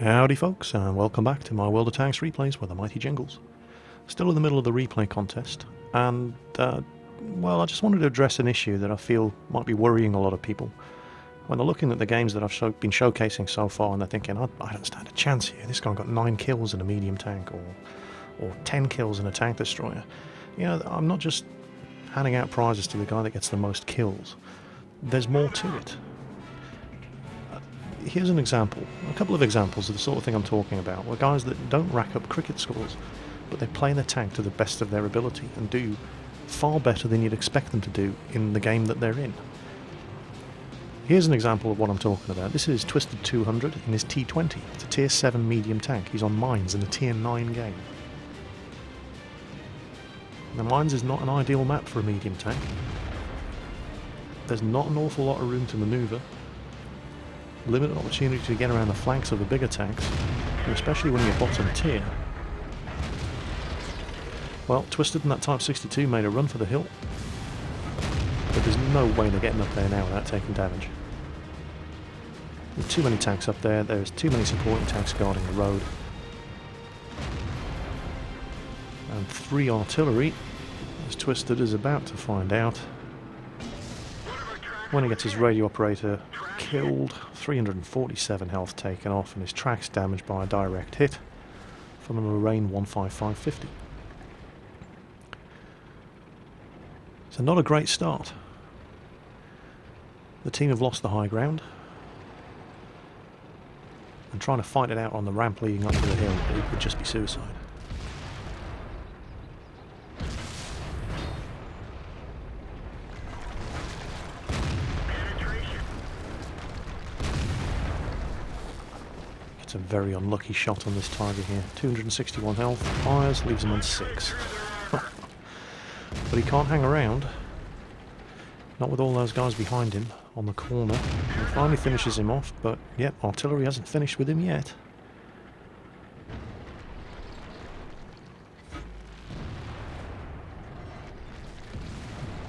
Howdy folks, and welcome back to my World of Tanks replays with the mighty Jingles. Still in the middle of the replay contest, and well, I just wanted to address an issue that I feel might be worrying a lot of people. When they're looking at the games that I've been showcasing so far, and they're thinking, I don't stand a chance here, this guy got 9 kills in a medium tank, or 10 kills in a tank destroyer. You know, I'm not just handing out prizes to the guy that gets the most kills. There's more to it. Here's an example, a couple of examples of the sort of thing I'm talking about, where guys that don't rack up cricket scores, but they play their tank to the best of their ability and do far better than you'd expect them to do in the game that they're in. Here's an example of what I'm talking about. This is Twisted 200 in his T20. It's a tier 7 medium tank. He's on Mines in a tier 9 game. Now, Mines is not an ideal map for a medium tank. There's not an awful lot of room to manoeuvre. Limited opportunity to get around the flanks of the bigger tanks, and especially when you're bottom tier. Well, Twisted and that Type 62 made a run for the hill, but there's no way they're getting up there now without taking damage. There's too many tanks up there, there's too many supporting tanks guarding the road. And 3 artillery, as Twisted is about to find out. When he gets his radio operator killed, 347 health taken off, and his tracks damaged by a direct hit from an Lorraine 15550. So not a great start. The team have lost the high ground, and trying to fight it out on the ramp leading up to the hill would just be suicide. A very unlucky shot on this target here. 261 health, fires, leaves him on 6. But he can't hang around. Not with all those guys behind him on the corner. He finally finishes him off, but yep, artillery hasn't finished with him yet.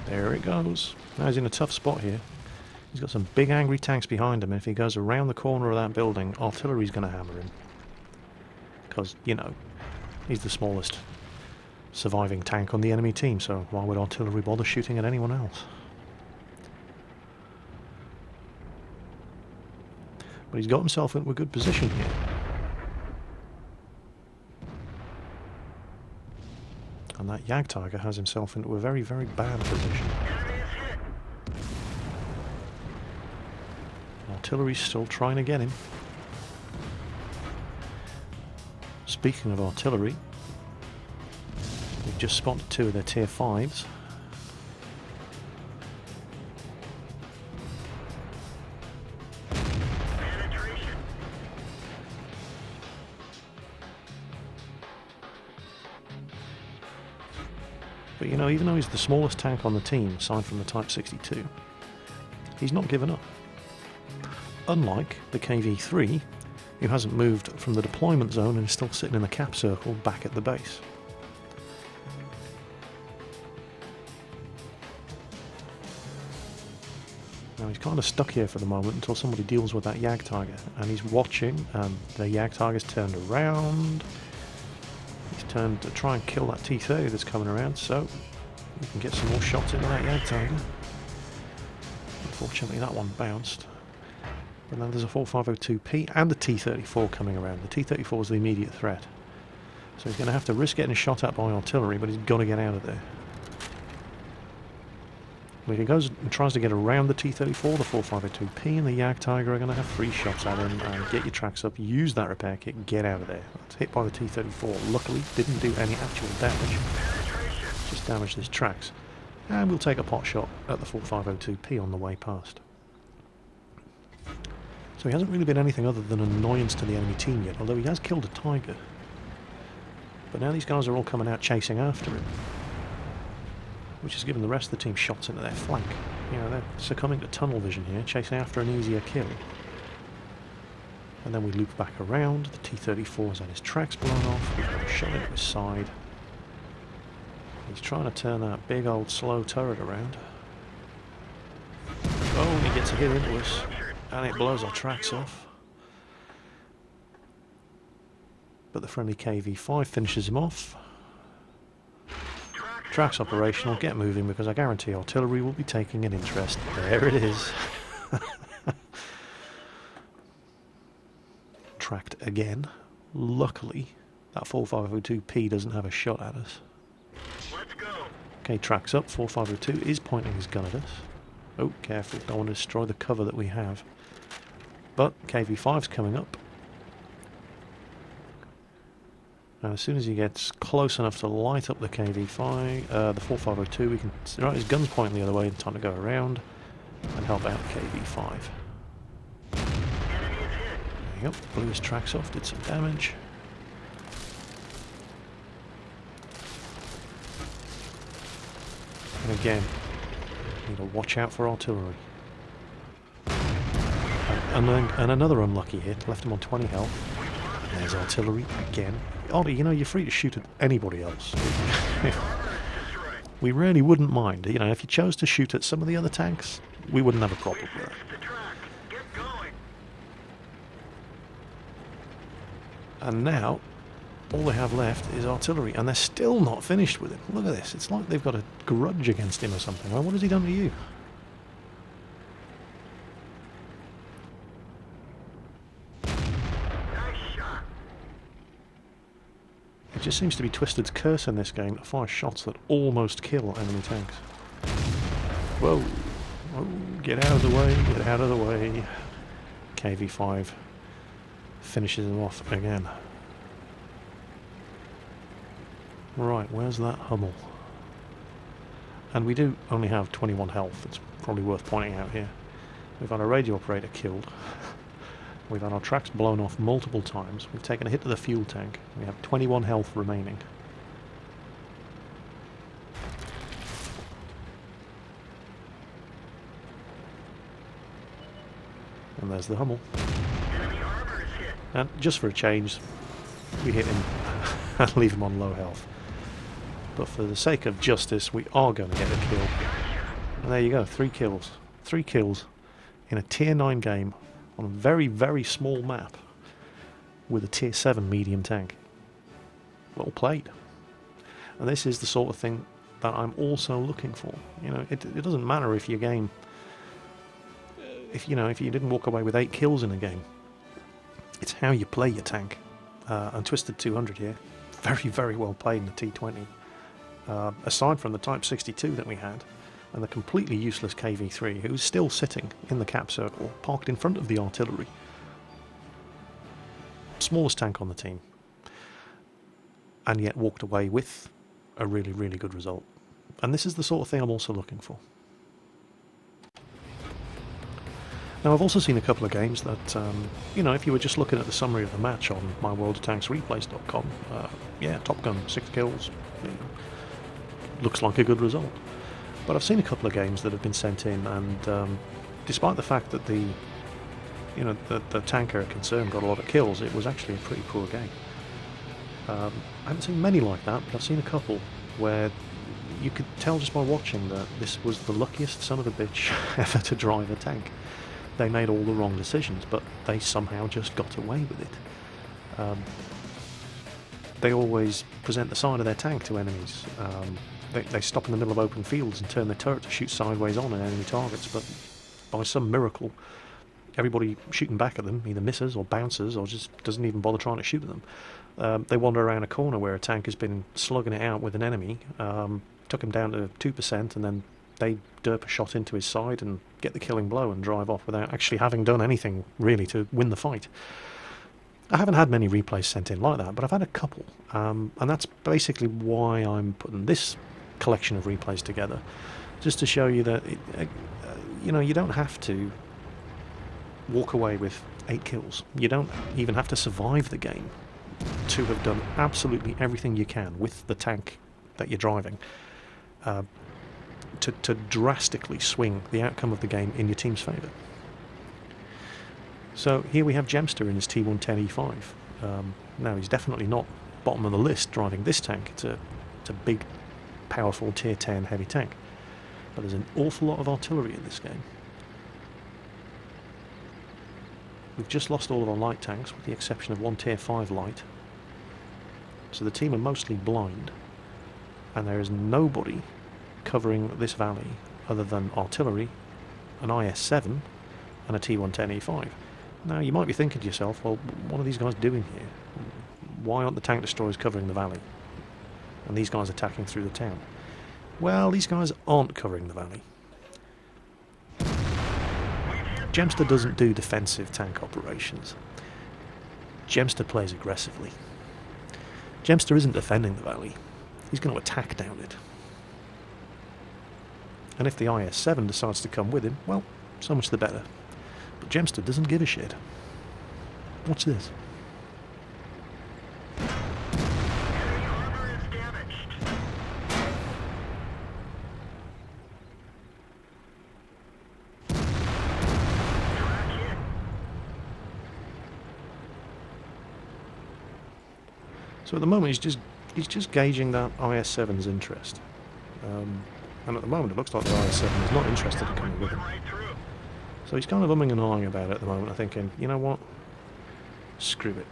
There it goes. Now he's in a tough spot here. He's got some big angry tanks behind him, and if he goes around the corner of that building, artillery's going to hammer him. Because, you know, he's the smallest surviving tank on the enemy team, so why would artillery bother shooting at anyone else? But he's got himself into a good position here. And that Jagdtiger has himself into a very, very bad position. Artillery's still trying to get him. Speaking of artillery, we've just spotted 2 of their tier 5s. But you know, even though he's the smallest tank on the team, aside from the Type 62, he's not given up. Unlike the KV3, who hasn't moved from the deployment zone and is still sitting in the cap circle back at the base. Now he's kind of stuck here for the moment until somebody deals with that Jagdtiger, and he's watching, and the Jagdtiger's turned around. He's turned to try and kill that T30 that's coming around, so we can get some more shots into that Jagdtiger. Unfortunately that one bounced. But then there's a 4502P and the T34 coming around. The T34 is the immediate threat. So he's going to have to risk getting shot at by artillery, but he's got to get out of there. When he goes and tries to get around the T34, the 4502P and the Jagdtiger are going to have 3 shots at him, and get your tracks up, use that repair kit, get out of there. It's hit by the T34. Luckily, didn't do any actual damage. Just damaged his tracks. And we'll take a pot shot at the 4502P on the way past. So he hasn't really been anything other than an annoyance to the enemy team yet, although he has killed a Tiger. But now these guys are all coming out chasing after him, which has given the rest of the team shots into their flank. You know, they're succumbing to tunnel vision here, chasing after an easier kill. And then we loop back around, the T-34's had his tracks blown off, we've got a shot into his side. He's trying to turn that big old slow turret around. Oh, and he gets a hit into us. And it blows our tracks off. but the friendly KV5 finishes him off. Track's operational, get moving because I guarantee artillery will be taking an interest. There it is. Tracked again. Luckily, that 4502P doesn't have a shot at us. Let's go. Okay, track's up. 4502 is pointing his gun at us. Oh, careful, don't want to destroy the cover that we have. But KV5's coming up. And as soon as he gets close enough to light up the KV5, the 4502, we can... Right, his gun's pointing the other way, time to go around and help out KV5. There you go, blew his tracks off, did some damage. And again, need to watch out for artillery. And another unlucky hit, left him on 20 health. And there's artillery again. Oddly, you know, you're free to shoot at anybody else. We really wouldn't mind. You know, if you chose to shoot at some of the other tanks, we wouldn't have a problem with that. And now, all they have left is artillery, and they're still not finished with him. Look at this. It's like they've got a grudge against him or something. Well, what has he done to you? It just seems to be Twisted's curse in this game to fire shots that almost kill enemy tanks. Whoa. Whoa. Get out of the way. Get out of the way. KV5 finishes him off again. Right, where's that Hummel? And we do only have 21 health. It's probably worth pointing out here. We've had a radio operator killed. We've had our tracks blown off multiple times. We've taken a hit to the fuel tank. We have 21 health remaining. And there's the Hummel. And just for a change, we hit him and leave him on low health. But for the sake of justice, we are going to get a kill. And there you go, 3 kills. 3 kills in a tier 9 game on a very, very small map with a tier 7 medium tank. Well played. And this is the sort of thing that I'm also looking for. You know, it doesn't matter if your game... If you didn't walk away with 8 kills in a game. It's how you play your tank. And Twisted 200 here, very, very well played in the T20. Aside from the Type 62 that we had, and the completely useless KV3, who's still sitting in the cap circle, parked in front of the artillery. Smallest tank on the team. And yet walked away with a really, really good result. And this is the sort of thing I'm also looking for. Now, I've also seen a couple of games that, you know, if you were just looking at the summary of the match on myworldoftanksreplays.com, yeah, Top Gun, 6 kills, you know, looks like a good result. But I've seen a couple of games that have been sent in, and despite the fact that the tanker concerned got a lot of kills, it was actually a pretty poor game. I haven't seen many like that, but I've seen a couple where you could tell just by watching that this was the luckiest son of a bitch ever to drive a tank. They made all the wrong decisions, but they somehow just got away with it. They always present the side of their tank to enemies. They stop in the middle of open fields and turn their turret to shoot sideways on at enemy targets, but by some miracle, everybody shooting back at them either misses or bounces or just doesn't even bother trying to shoot at them. They wander around a corner where a tank has been slugging it out with an enemy, took him down to 2%, and then they derp a shot into his side and get the killing blow and drive off without actually having done anything really to win the fight. I haven't had many replays sent in like that, but I've had a couple, and that's basically why I'm putting this collection of replays together, just to show you that you know, you don't have to walk away with 8 kills. You don't even have to survive the game to have done absolutely everything you can with the tank that you're driving to drastically swing the outcome of the game in your team's favour. So here we have Gemster in his T110 E5. Now he's definitely not bottom of the list driving this tank. It's a big, powerful tier 10 heavy tank. But there's an awful lot of artillery in this game. We've just lost all of our light tanks with the exception of one tier 5 light. So the team are mostly blind, and there is nobody covering this valley other than artillery, an IS-7 and a T110 E5. Now you might be thinking to yourself, well, what are these guys doing here? Why aren't the tank destroyers covering the valley and these guys attacking through the town? Well, these guys aren't covering the valley. Jemster doesn't do defensive tank operations. Jemster plays aggressively. Jemster isn't defending the valley. He's going to attack down it. And if the IS-7 decides to come with him, well, so much the better. But Jemster doesn't give a shit. What's this? So at the moment he's just gauging that IS-7's interest. And at the moment it looks like the IS-7 is not interested in coming with him. So he's kind of umming and ahhing about it at the moment, thinking, you know what? Screw it.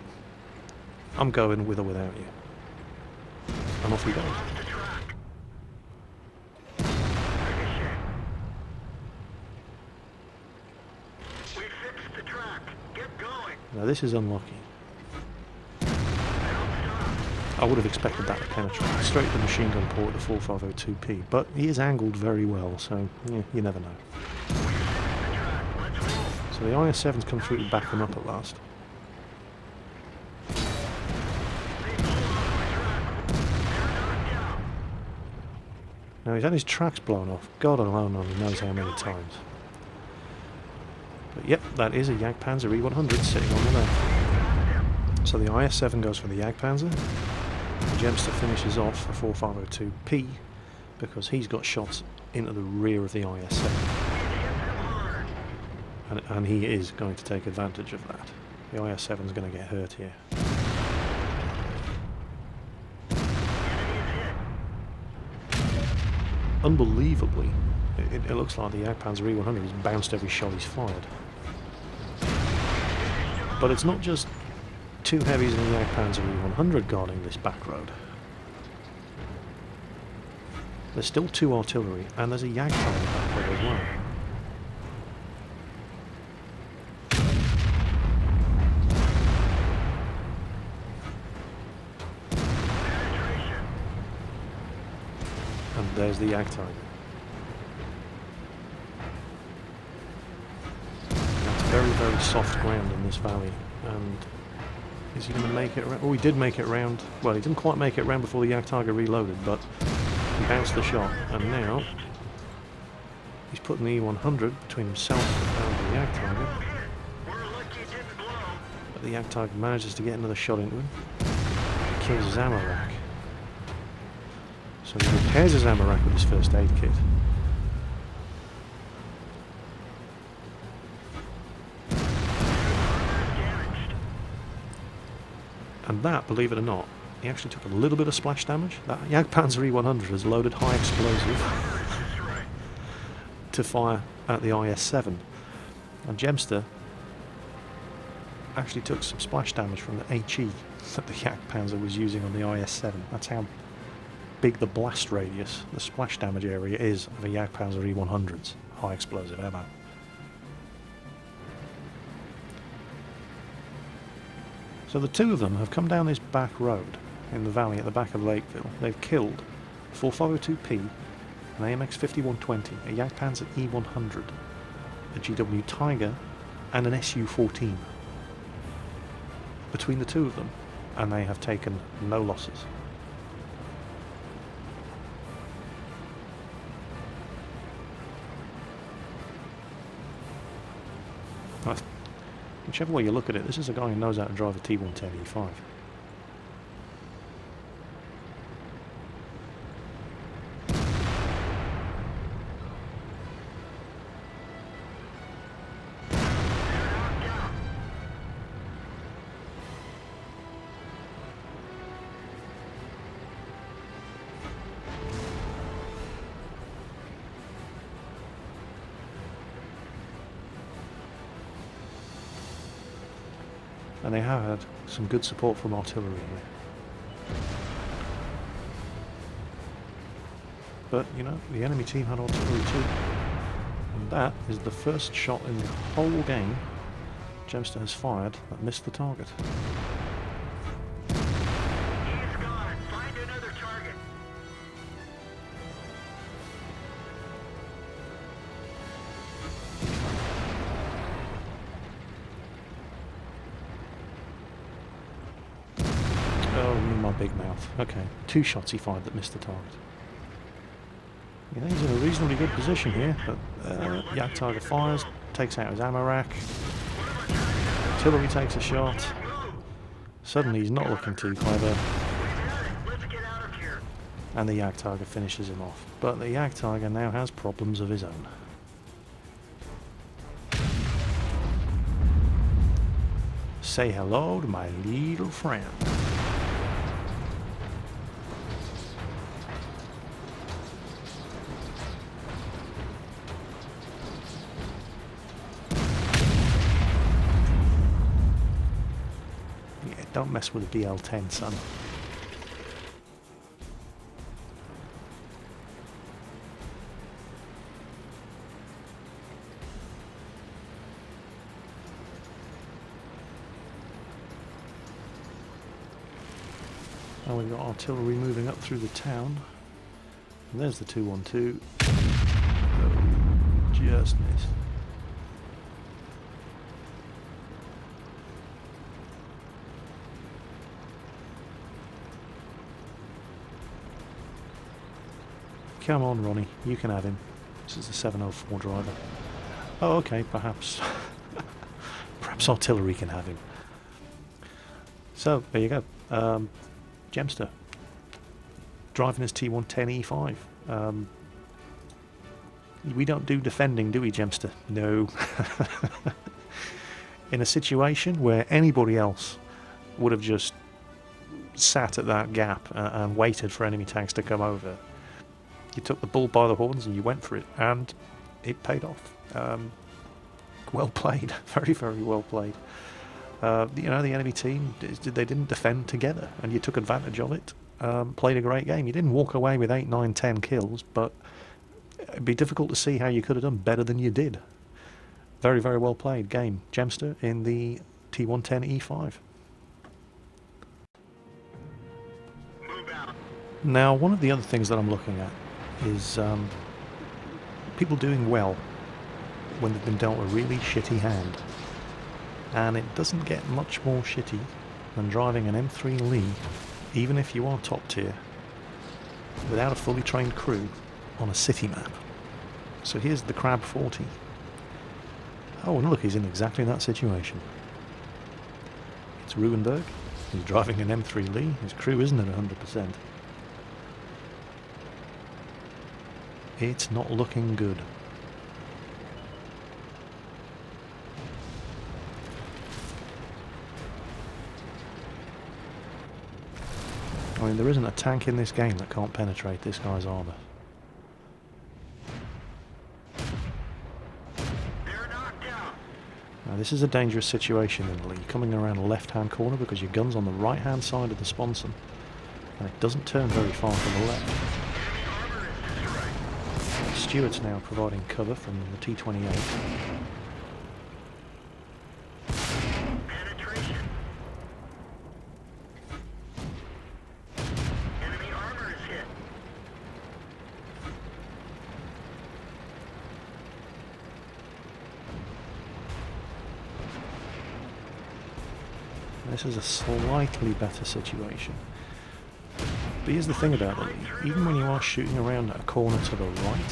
I'm going with or without you. And off he goes. Now this is unlucky. I would have expected that to penetrate straight to the machine gun port at the 4502P, but he is angled very well, so yeah, you never know. So the IS-7's come through to back him up at last. Now he's had his tracks blown off. God alone only knows how many times. But yep, that is a Jagdpanzer E100 sitting on the left. So the IS-7 goes for the Jagdpanzer. Jemster finishes off the 4502P because he's got shots into the rear of the IS-7. And he is going to take advantage of that. The IS-7 is going to get hurt here. Unbelievably, it looks like the Jagdpanzer E100 has bounced every shot he's fired. But it's not just two heavies and a Jagdpanzer E100 guarding this back road. There's still two artillery, and there's a Jagdtiger back there as well. And there's the Jagdtiger. That's very, very soft ground in this valley, and is he going to make it around? Oh, he did make it round. Well, he didn't quite make it round before the Jagdtiger reloaded, but he bounced the shot, and now he's putting the E100 between himself and the Jagdtiger. But the Jagdtiger manages to get another shot into him. He kills his ammo rack. So he repairs his ammo rack with his first aid kit. And that, believe it or not, he actually took a little bit of splash damage. That Jagdpanzer E100 has loaded high explosive to fire at the IS-7. And Jemster actually took some splash damage from the HE that the Jagdpanzer was using on the IS-7. That's how big the blast radius, the splash damage area is of a Jagdpanzer E100's high explosive ammo. So the two of them have come down this back road in the valley at the back of Lakeville. They've killed a 4502P, an AMX 5120, a Jagdpanzer E100, a GW Tiger, and an SU-14. Between the two of them, and they have taken no losses. Whichever way you look at it, this is a guy who knows how to drive a T110 E5. And they have had some good support from artillery here. but, you know, the enemy team had artillery too. And that is the first shot in the whole game Gemster has fired that missed the target. He's gone. Find another target. Oh, my big mouth. Okay, 2 shots he fired that missed the target. Yeah, he's in a reasonably good position here, but Yak Tiger fires, takes out his ammo rack. Artillery takes a shot. Suddenly he's not looking too clever. Let's get out of here. And the Yak Tiger finishes him off. But the Yak Tiger now has problems of his own. Say hello to my little friend. Yeah, don't mess with the DL10, son. And we've got artillery moving up through the town. And there's the 212. Oh, just missed. Come on, Ronnie, you can have him. This is the 704 driver. Oh, okay, perhaps. Perhaps artillery can have him. So, there you go. Gemster driving his T110 E5. We don't do defending, do we, Gemster? No. In a situation where anybody else would have just sat at that gap and waited for enemy tanks to come over, you took the bull by the horns and you went for it, and it paid off. Well played, very, very well played. You know, the enemy team, they didn't defend together, and you took advantage of it. Played a great game. You didn't walk away with 8, 9, 10 kills, but it'd be difficult to see how you could have done better than you did. Very, very well played game. Gemster in the T110 E5. Move out. Now, one of the other things that I'm looking at is people doing well when they've been dealt a really shitty hand. And it doesn't get much more shitty than driving an M3 Lee, even if you are top tier, without a fully trained crew on a city map. So here's the Crab 40. Oh, and look, he's in exactly that situation. It's Ruenberg. He's driving an M3 Lee. His crew isn't at 100%. It's not looking good. I mean, there isn't a tank in this game that can't penetrate this guy's armour. They're knocked out. Now, this is a dangerous situation in the lead, coming around a left-hand corner because your gun's on the right-hand side of the sponson, and it doesn't turn very far to the left. Armor is destroyed. Stewart's now providing cover from the T-28. Penetration. Enemy armor is hit. This is a slightly better situation. But here's the thing about it, even when you are shooting around a corner to the right,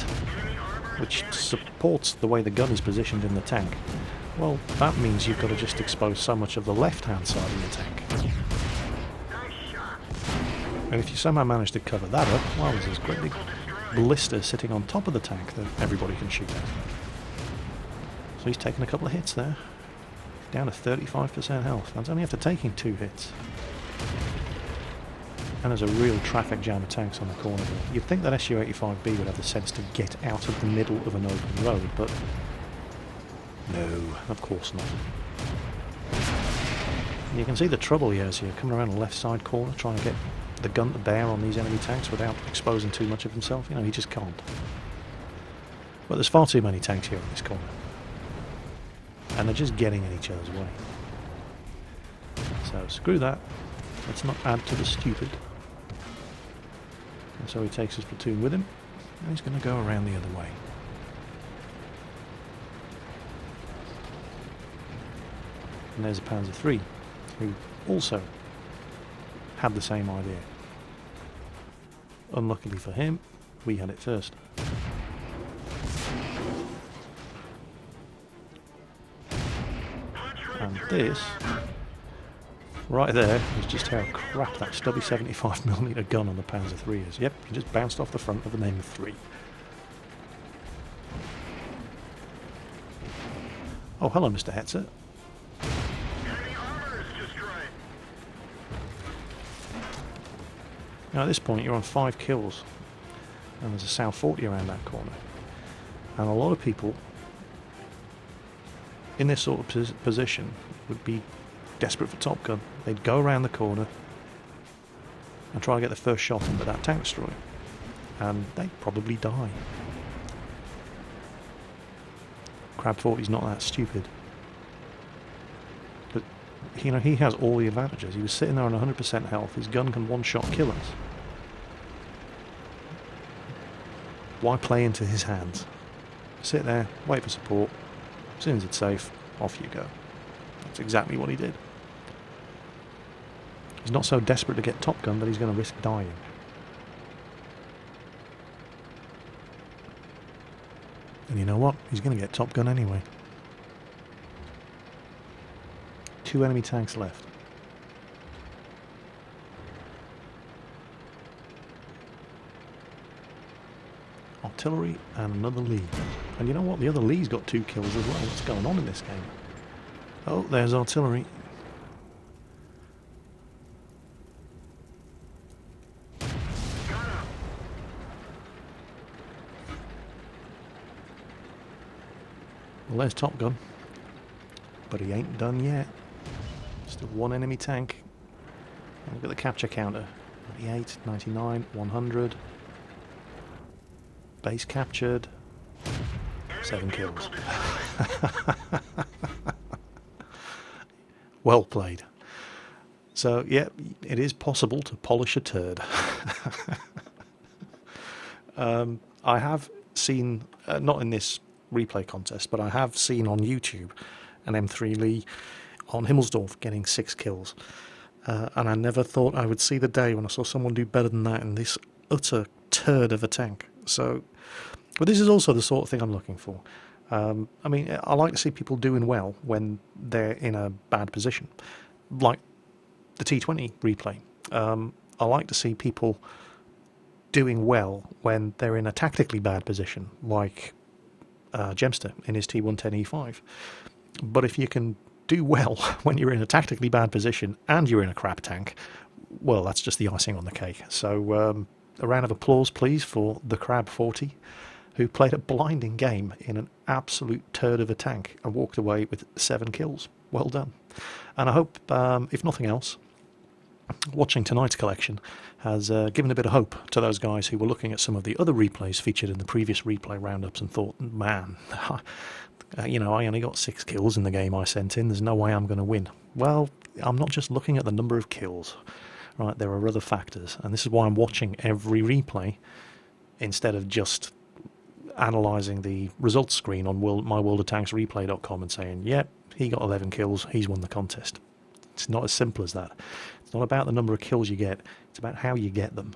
which supports the way the gun is positioned in the tank, well, that means you've got to just expose so much of the left-hand side of your tank. Nice shot. And if you somehow manage to cover that up, well, there's this great big blister sitting on top of the tank that everybody can shoot at. So he's taken a couple of hits there. Down to 35% health. That's only after taking 2 hits. And there's a real traffic jam of tanks on the corner there. You'd think that Su-85B would have the sense to get out of the middle of an open road, but no, of course not. And you can see the trouble he has here, coming around the left side corner, trying to get the gun to bear on these enemy tanks without exposing too much of himself. You know, he just can't. But there's far too many tanks here in this corner. And they're just getting in each other's way. So screw that. Let's not add to the stupid. And so he takes his platoon with him. And he's going to go around the other way. And there's a Panzer III, who also had the same idea. Unluckily for him, we had it first. And this, right there, is just how crap that stubby 75mm gun on the Panzer III is. Yep, he just bounced off the front of the name of 3. Oh, hello, Mr. Hetzer. Enemy armor is destroyed. Now at this point you're on 5 kills. And there's a South 40 around that corner. And a lot of people in this sort of position would be desperate for Top Gun. They'd go around the corner and try to get the first shot into that tank destroyer. And they'd probably die. Crab 40's not that stupid. But, you know, he has all the advantages. He was sitting there on 100% health. His gun can one-shot kill us. Why play into his hands? Sit there, wait for support. As soon as it's safe, off you go. That's exactly what he did. He's not so desperate to get Top Gun that he's going to risk dying. And you know what? He's going to get Top Gun anyway. 2 enemy tanks left. Artillery and another Lee. And you know what? The other Lee's got 2 kills as well. What's going on in this game? Oh, there's artillery. Well, there's Top Gun. But he ain't done yet. Still 1 enemy tank. And look at the capture counter. 98, 99, 100. Base captured. 7 kills. Well played. So, yeah, it is possible to polish a turd. I have seen, not in this replay contest, but I have seen on YouTube an M3 Lee on Himmelsdorf getting 6 kills. And I never thought I would see the day when I saw someone do better than that in this utter turd of a tank. So, but this is also the sort of thing I'm looking for. I mean, I like to see people doing well when they're in a bad position, like the T20 replay. I like to see people doing well when they're in a tactically bad position, like Jemster in his T110 E5. But if you can do well when you're in a tactically bad position and you're in a crap tank, well, that's just the icing on the cake. So a round of applause, please, for the Crab 40, who played a blinding game in an absolute turd of a tank and walked away with 7 kills. Well done. And I hope, if nothing else, watching tonight's collection has given a bit of hope to those guys who were looking at some of the other replays featured in the previous replay roundups and thought, man, you know, I only got 6 kills in the game I sent in. There's no way I'm going to win. Well, I'm not just looking at the number of kills. Right, there are other factors. And this is why I'm watching every replay instead of just analysing the results screen on myworldoftanksreplay.com and saying, yep, he got 11 kills, he's won the contest. It's not as simple as that. It's not about the number of kills you get, it's about how you get them.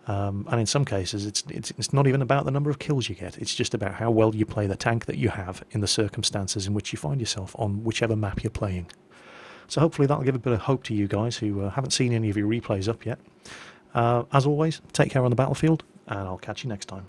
And in some cases, it's not even about the number of kills you get, it's just about how well you play the tank that you have in the circumstances in which you find yourself on whichever map you're playing. So hopefully that'll give a bit of hope to you guys who haven't seen any of your replays up yet. As always, take care on the battlefield, and I'll catch you next time.